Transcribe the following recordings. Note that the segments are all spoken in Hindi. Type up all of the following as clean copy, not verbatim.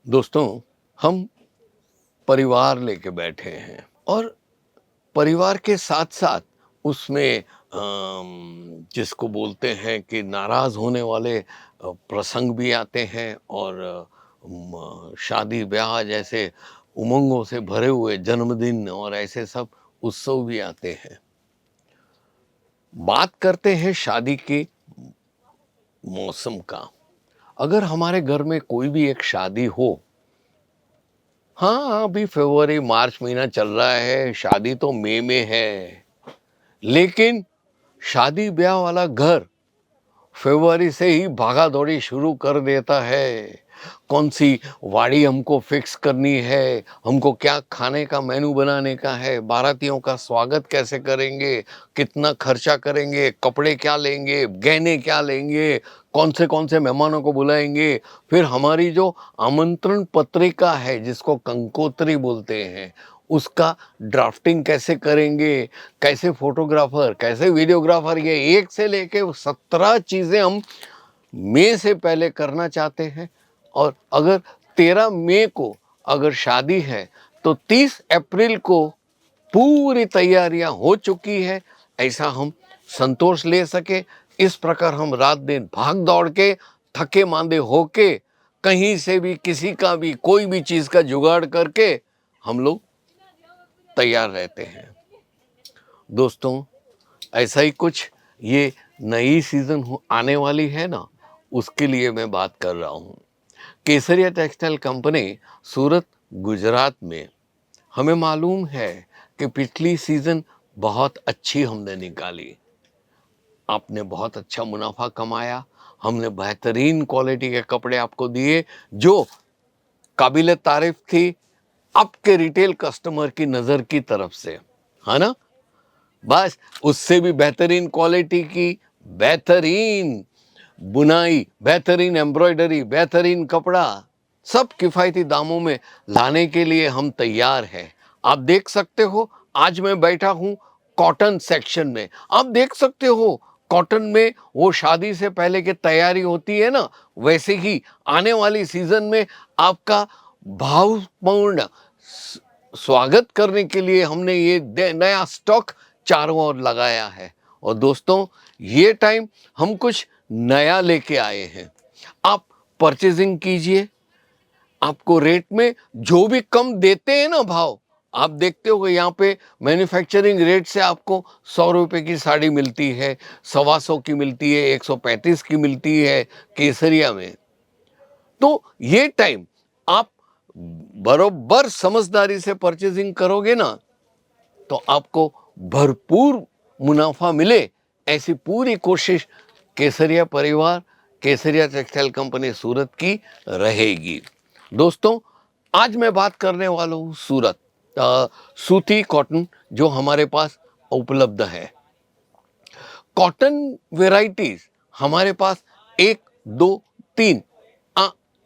दोस्तों, हम परिवार लेके बैठे हैं और परिवार के साथ-साथ उसमें जिसको बोलते हैं कि नाराज़ होने वाले प्रसंग भी आते हैं और शादी-ब्याह जैसे उमंगों से भरे हुए जन्मदिन और ऐसे सब उत्सव भी आते हैं। बात करते हैं शादी के मौसम का। अगर हमारे घर में कोई भी एक शादी हो, हाँ, अभी फ़रवरी, मार्च महीना चल रहा है, शादी तो मई में है। लेकिन शादी-ब्याह वाला घर फ़रवरी से ही भागा-दौड़ी शुरू कर देता है। कौन-सी वाड़ी हमको फ़िक्स करनी है, हमको क्या खाने का मेनू बनाने का है, बारातियों का स्वागत कैसे करेंगे, कितना खर्चा करेंगे, कपड़े क्या लेंगे, गहने क्या लेंगे, कौन से मेहमानों को बुलाएँगे। फिर हमारी जो आमंत्रण पत्रिका है, जिसको कंकोत्री बोलते हैं, उसका ड्राफ्टिंग कैसे करेंगे, कैसे फ़ोटोग्राफ़र, कैसे वीडियोग्राफ़र, ये एक से लेके 17 चीज़ें हम मई से पहले करना चाहते हैं। और अगर 13 मई को अगर शादी है, तो 30 अप्रैल को पूरी तैयारियां हो चुकी है, ऐसा हम संतोष ले सके। इस प्रकार हम रात दिन भाग दौड़ के थके मांदे होके कहीं से भी किसी का भी कोई भी चीज़ का जुगाड़ करके हम लोग तैयार रहते हैं। दोस्तों, ऐसा ही कुछ ये नई सीज़न आने वाली है ना, उसके लिए मैं बात कर रहा हूँ। केसरिया टेक्सटाइल कंपनी सूरत, गुजरात में, हमें मालूम है कि पिछली सीज़न बहुत अच्छी हमने निकाली। आपने बहुत अच्छा मुनाफा कमाया, हमने बेहतरीन क्वालिटी के कपड़े आपको दिए जो काबिल तारीफ़ थी आपके रिटेल कस्टमर की नज़र की तरफ से, है ना? बस उससे भी बेहतरीन क्वालिटी की, बेहतरीन बुनाई, बेहतरीन एम्ब्रॉयडरी, बेहतरीन कपड़ा, सब किफ़ायती दामों में लाने के लिए हम तैयार हैं। आप देख सकते हो, आज मैं बैठा हूँ कॉटन सेक्शन में। आप देख सकते हो कॉटन में वो शादी से पहले की तैयारी होती है ना, वैसे ही आने वाली सीज़न में आपका भावपूर्ण स्वागत करने के लिए हमने ये नया स्टॉक चारों ओर लगाया है। और दोस्तों, ये टाइम हम कुछ नया लेके आए हैं। आप परचेजिंग कीजिए, आपको रेट में जो भी कम देते हैं ना भाव, आप देखते हो यहाँ पे मैन्युफैक्चरिंग रेट से आपको 100 रुपए की साड़ी मिलती है, 125 की मिलती है, 135 की मिलती है केसरिया में। तो ये टाइम आप बरोबर समझदारी से परचेजिंग करोगे ना, तो आपको भरपूर मुनाफा मिले, ऐसी पूरी कोशिश केसरिया परिवार, केसरिया टेक्सटाइल कंपनी सूरत की रहेगी। दोस्तों, आज मैं बात करने वाला हूँ सूरत सूती कॉटन जो हमारे पास उपलब्ध है। कॉटन वेराइटीज हमारे पास 1, 2, 3,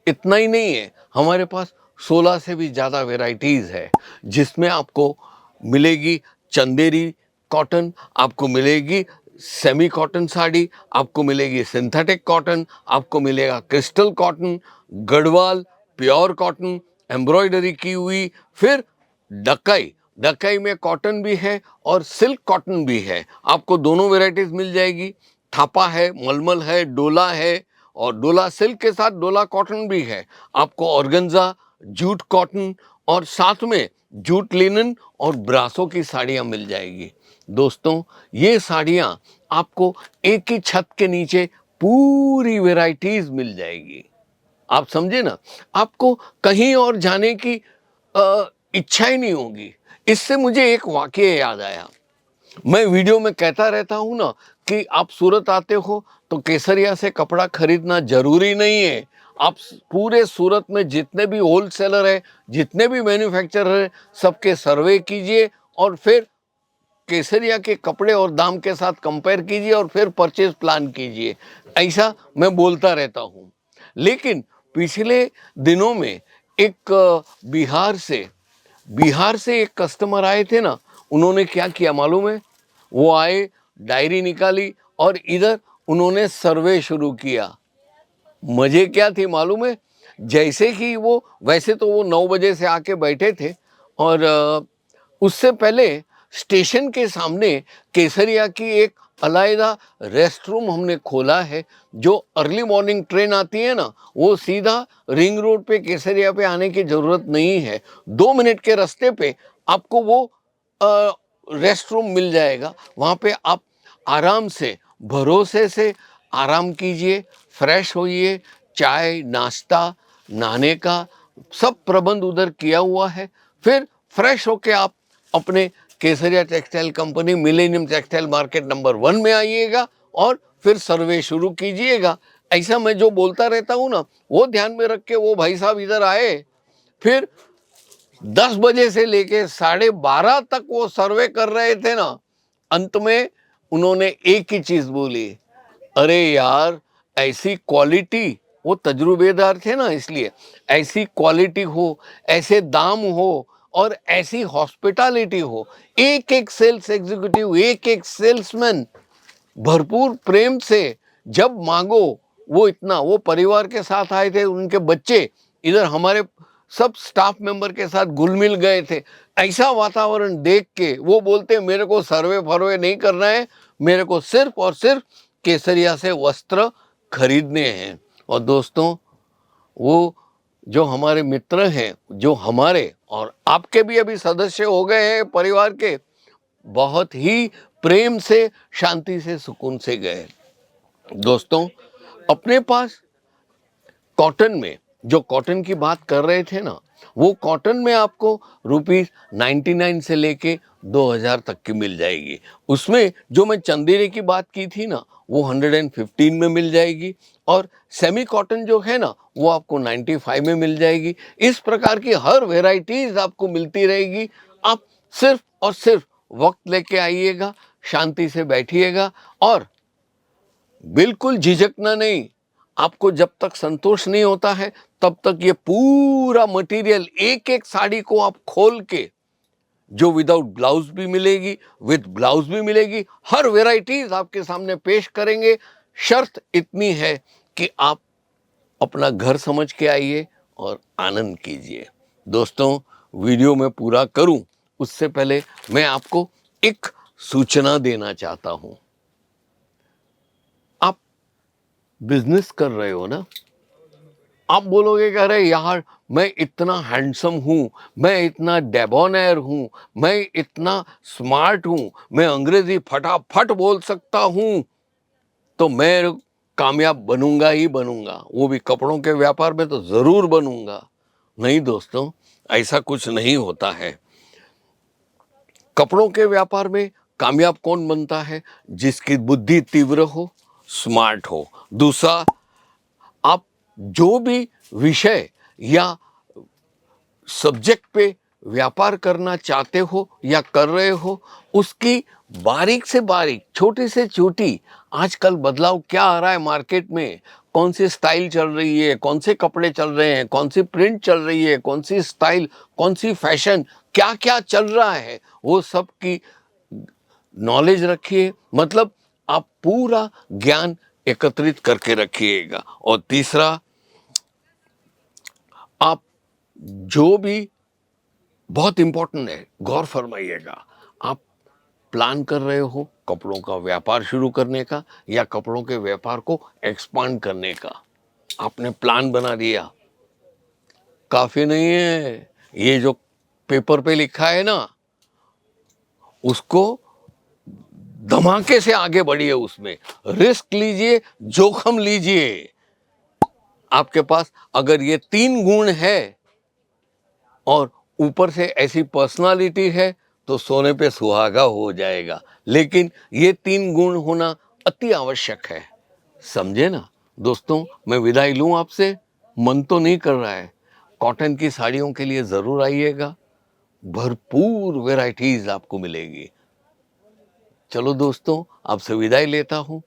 इतना ही नहीं है, हमारे पास 16 से भी ज़्यादा वेराइटीज़ है, जिसमें आपको मिलेगी चंदेरी कॉटन, आपको मिलेगी सेमी कॉटन साड़ी, आपको मिलेगी सिंथेटिक कॉटन, आपको मिलेगा crystal cotton, Garhwal, pure cotton, embroidery की हुई, फिर डकाई, डकाई में कॉटन भी है और सिल्क कॉटन भी है। आपको दोनों वेराइटीज़ मिल जाएगी। थापा है, मलमल है, डोला है, और डोला सिल्क के साथ डोला कॉटन भी है। आपको ऑर्गेन्जा, जूट कॉटन और साथ में जूट लिनन और ब्रासों की साड़ियाँ मिल जाएगी। दोस्तों, ये साड़ियाँ आपको एक ही छत के नीचे पूरी वैरायटीज़ मिल जाएगी। आप समझे ना, आपको कहीं और जाने की इच्छा ही नहीं होगी। इससे मुझे एक वाकया याद आया। मैं वीडियो में कहता रहता हूँ ना कि आप सूरत आते हो तो केसरिया से कपड़ा खरीदना जरूरी नहीं है। आप पूरे सूरत में जितने भी होलसेलर है, जितने भी मैन्युफैक्चरर है, सबके सर्वे कीजिए और फिर केसरिया के कपड़े और दाम के साथ कंपेयर कीजिए और फिर परचेज प्लान कीजिए। ऐसा मैं बोलता रहता हूँ। लेकिन पिछले दिनों में एक बिहार से एक कस्टमर आए थे ना, उन्होंने क्या किया मालूम है? वो आए, डायरी निकाली और इधर उन्होंने सर्वे शुरू किया। मजे क्या थी मालूम है? जैसे ही वो, वैसे तो वो 9 बजे से आके बैठे थे और उससे पहले स्टेशन के सामने केसरिया की एक अलहदा रेस्ट रूम हमने खोला है। जो अर्ली मॉर्निंग ट्रेन आती है ना, वो सीधा रिंग रोड पे केसरिया पे आने की ज़रूरत नहीं है। 2 मिनट के रास्ते पे आपको वो रेस्ट रूम मिल जाएगा। वहाँ पे आप आराम से, भरोसे से आराम कीजिए, फ्रेश होइए, चाय, नाश्ता, नहाने का सब प्रबंध उधर किया हुआ है। फिर फ्रेश होके आप अपने Kesariya textile company millennium textile market number 1 में आइएगा और फिर सर्वे शुरू कीजिएगा। ऐसा मैं जो बोलता रहता हूँ ना, वो ध्यान में रख के वो भाई साहब इधर आए। फिर 10 बजे से लेके 12:30 तक वो सर्वे कर रहे थे ना। अंत में उन्होंने एक ही चीज बोली, अरे यार ऐसी क्वालिटी, वो तजुर्बेदार थे ना, इसलिए ऐसी क्वालिटी हो, ऐसे दाम हो और ऐसी हॉस्पिटैलिटी हो, एक एक सेल्स एग्जीक्यूटिव, एक एक सेल्समैन भरपूर प्रेम से जब मांगो वो इतना, वो परिवार के साथ आए थे, उनके बच्चे इधर हमारे सब स्टाफ मेंबर के साथ घुल मिल गए थे। ऐसा वातावरण देख के वो बोलते मेरे को सर्वे फरवे नहीं करना है, मेरे को सिर्फ और सिर्फ केसरिया से वस्त्र खरीदने हैं। और दोस्तों, वो जो हमारे मित्र हैं, जो हमारे और आपके भी अभी सदस्य हो गए हैं परिवार के, बहुत ही प्रेम से, शांति से, सुकून से गए। दोस्तों, अपने पास कॉटन में, जो कॉटन की बात कर रहे थे ना, वो कॉटन में आपको ₹99 से लेके 2000 तक की मिल जाएगी। उसमें जो मैं चंदेरी की बात की थी ना, वो 115 में मिल जाएगी और सेमी कॉटन जो है ना, वो आपको 95 में मिल जाएगी। इस प्रकार की हर वेराइटीज आपको मिलती रहेगी। आप सिर्फ और सिर्फ वक्त लेके आइएगा, शांति से बैठिएगा और बिल्कुल झिझकना नहीं। आपको जब तक संतोष नहीं होता है तब तक ये पूरा मटेरियल, एक एक साड़ी को आप खोल के, जो विदाउट ब्लाउज भी मिलेगी, विद ब्लाउज भी मिलेगी, हर वेराइटीज आपके सामने पेश करेंगे। शर्त इतनी है कि आप अपना घर समझ के आइए और आनंद कीजिए। दोस्तों, वीडियो में पूरा करूं उससे पहले मैं आपको एक सूचना देना चाहता हूं। आप बिजनेस कर रहे हो ना, आप बोलोगे कि अरे यार मैं इतना हैंडसम हूँ, मैं इतना डेबोनेयर हूँ, मैं इतना स्मार्ट हूँ, मैं अंग्रेजी फटाफट बोल सकता हूँ, तो मैं कामयाब बनूंगा ही बनूंगा, वो भी कपड़ों के व्यापार में तो जरूर बनूंगा। नहीं दोस्तों, ऐसा कुछ नहीं होता है। कपड़ों के व्यापार में कामयाब कौन बनता है? जिसकी बुद्धि तीव्र हो, स्मार्ट हो। दूसरा, आप जो भी विषय या सब्जेक्ट पे व्यापार करना चाहते हो या कर रहे हो, उसकी बारीक से बारीक, छोटी से छोटी, आजकल बदलाव क्या आ रहा है मार्केट में, कौन सी स्टाइल चल रही है, कौन से कपड़े चल रहे हैं, कौन सी प्रिंट चल रही है, कौन सी स्टाइल, कौन सी फैशन, क्या क्या चल रहा है, वो सब की नॉलेज रखिए। मतलब आप पूरा ज्ञान एकत्रित करके रखिएगा। और तीसरा, आप जो भी, बहुत इंपॉर्टेंट है, गौर फरमाइएगा, आप प्लान कर रहे हो कपड़ों का व्यापार शुरू करने का या कपड़ों के व्यापार को एक्सपांड करने का, आपने प्लान बना दिया, काफी नहीं है। ये जो पेपर पे लिखा है ना, उसको धमाके से आगे बढ़िए, उसमें रिस्क लीजिए, जोखम लीजिए। आपके पास अगर ये 3 गुण है और ऊपर से ऐसी पर्सनालिटी है तो सोने पे सुहागा हो जाएगा। लेकिन ये 3 गुण होना अति आवश्यक है, समझे ना दोस्तों। मैं विदाई लूं आपसे, मन तो नहीं कर रहा है। कॉटन की साड़ियों के लिए जरूर आइएगा, भरपूर वैरायटीज आपको मिलेगी। चलो दोस्तों, आपसे विदाई लेता हूं।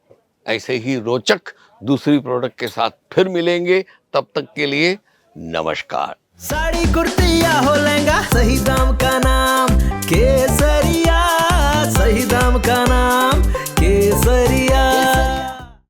ऐसे ही रोचक दूसरी प्रोडक्ट के साथ फिर मिलेंगे। तब तक के लिए नमस्कार। साड़ी कुर्ती या हो लहंगा, सही दाम का नाम केसरिया, सही दाम का नाम।